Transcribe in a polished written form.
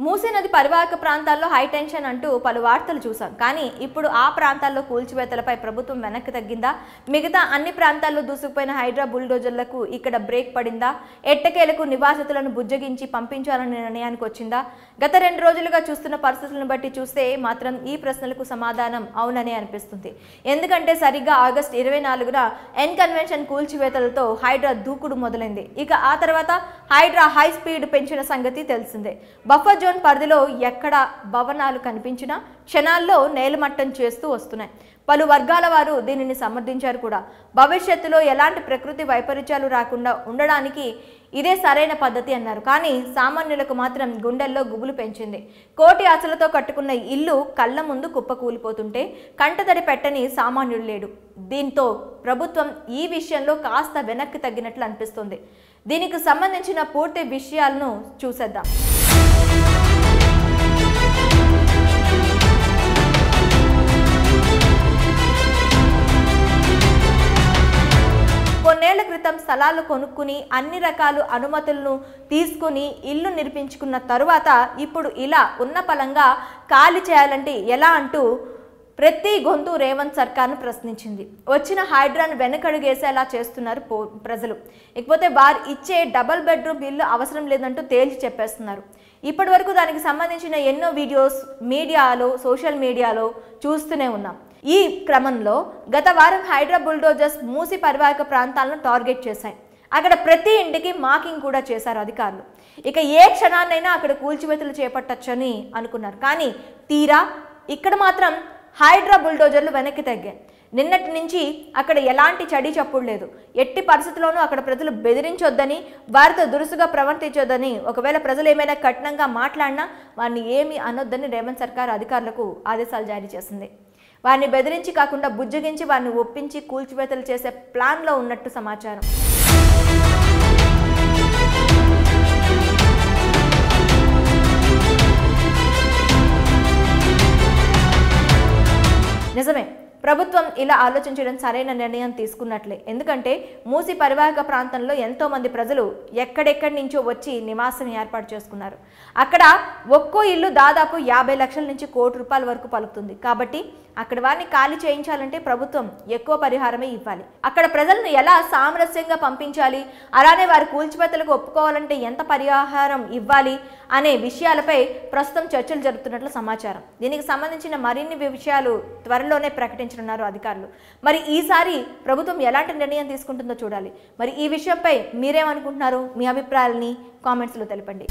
మూసీ నది పరివాహక ప్రాంతాల్లో హై టెన్షన్ అంటూ పలు వార్తలు చూసాం. కానీ ఇప్పుడు ఆ ప్రాంతాల్లో కూల్చివేతలపై ప్రభుత్వం వెనక్కి తగ్గిందా? మిగతా అన్ని ప్రాంతాల్లో దూసుకుపోయిన హైడ్రా బుల్డోజర్లకు ఇక్కడ బ్రేక్ పడిందా? ఎట్టకేలకు నివాసితులను బుజ్జగించి పంపించాలనే నిర్ణయానికి వచ్చిందా? గత 2 రోజులుగా చూస్తున్న పరిస్థితులను బట్టి చూస్తే మాత్రం ఈ ప్రశ్నలకు సమాధానం అవుననే అనిపిస్తుంది. ఎందుకంటే సరిగ్గా ఆగస్టు 24న ఎన్ కన్వెన్షన్ కూల్చివేతలతో హైడ్రా దూకుడు మొదలైంది. ఇక ఆ తర్వాత హైడ్రా హై స్పీడ్ పెంచిన సంగతి తెలిసిందే. బఫర్ జోన్ పరిధిలో ఎక్కడ భవనాలు కనిపించినా క్షణాల్లో నేలమట్టం చేస్తూ వస్తున్నాయి. పలు వర్గాల వారు దీనిని సమర్థించారు కూడా. భవిష్యత్తులో ఎలాంటి ప్రకృతి వైపరీత్యాలు రాకుండా ఉండడానికి ఇదే సరైన పద్ధతి అన్నారు. కానీ సామాన్యులకు మాత్రం గుండెల్లో గుబులు పెంచింది. కోటి ఆశలతో కట్టుకున్న ఇల్లు కళ్ళ ముందు కుప్పకూలిపోతుంటే కంటతడి పెట్టని సామాన్యుడు లేడు. దీంతో ప్రభుత్వం ఈ విషయంలో కాస్త వెనక్కి తగ్గినట్లు అనిపిస్తుంది. దీనికి సంబంధించిన పూర్తి విషయాలను చూసేద్దాం. కొన్నేళ్ల క్రితం స్థలాలు కొనుక్కుని అన్ని రకాల అనుమతులను తీసుకుని ఇల్లు నిర్మించుకున్న తరువాత ఇప్పుడు ఇలా ఉన్న పలంగా ఖాళీ చేయాలంటే ఎలా అంటూ ప్రతి గొంతు రేవంత్ సర్కార్ను ప్రశ్నించింది. వచ్చిన హైడ్రాను వెనకడుగేసేలా చేస్తున్నారు ప్రజలు. ఇకపోతే వారు ఇచ్చే డబుల్ బెడ్రూమ్ ఇల్లు అవసరం లేదంటూ తేల్చి చెప్పేస్తున్నారు. ఇప్పటి వరకు దానికి సంబంధించిన ఎన్నో వీడియోస్ మీడియాలో సోషల్ మీడియాలో చూస్తూనే ఉన్నాం. ఈ క్రమంలో గత వారం హైడ్రా బుల్డోజర్స్ మూసి పరివాహక ప్రాంతాలను టార్గెట్ చేశాయి. అక్కడ ప్రతి ఇంటికి మార్కింగ్ కూడా చేశారు అధికారులు. ఇక ఏ క్షణాన్నైనా అక్కడ కూల్చివేతలు చేపట్టచ్చని అనుకున్నారు. కానీ తీరా ఇక్కడ మాత్రం హైడ్రా బుల్డోజర్లు వెనక్కి తగ్గాయి. నిన్నటి నుంచి అక్కడ ఎలాంటి చడి చప్పుడు లేదు. ఎట్టి పరిస్థితుల్లోనూ అక్కడ ప్రజలు బెదిరించొద్దని, వారితో దురుసుగా ప్రవర్తించొద్దని, ఒకవేళ ప్రజలు ఏమైనా కఠినంగా మాట్లాడినా వారిని ఏమీ అనొద్దని రేవంత్ సర్కార్ అధికారులకు ఆదేశాలు జారీ చేసింది. వారిని బెదిరించి కాకుండా బుజ్జగించి వారిని ఒప్పించి కూల్చివేతలు చేసే ప్లాన్లో ఉన్నట్టు సమాచారం. నిజమే, ప్రభుత్వం ఇలా ఆలోచించడం సరైన నిర్ణయం తీసుకున్నట్లే. ఎందుకంటే మూసి పరివాహక ప్రాంతంలో ఎంతో మంది ప్రజలు ఎక్కడెక్కడి నుంచో వచ్చి నివాసం ఏర్పాటు చేసుకున్నారు. అక్కడ ఒక్కో ఇల్లు దాదాపు 50 లక్షల నుంచి ₹1 కోటి వరకు పలుకుతుంది. కాబట్టి అక్కడ వారిని ఖాళీ చేయించాలంటే ప్రభుత్వం ఎక్కువ పరిహారమే ఇవ్వాలి. అక్కడ ప్రజలను ఎలా సామరస్యంగా పంపించాలి, అలానే వారి కూల్చివేతలకు ఒప్పుకోవాలంటే ఎంత పరిహారం ఇవ్వాలి అనే విషయాలపై ప్రస్తుతం చర్చలు జరుపుతున్నట్లు సమాచారం. దీనికి సంబంధించిన మరిన్ని విషయాలు త్వరలోనే ప్రకటించనున్నారు అధికారులు. మరి ఈసారి ప్రభుత్వం ఎలాంటి నిర్ణయం తీసుకుంటుందో చూడాలి. మరి ఈ విషయంపై మీరేమనుకుంటున్నారు? మీ అభిప్రాయాలని కామెంట్స్లో తెలపండి.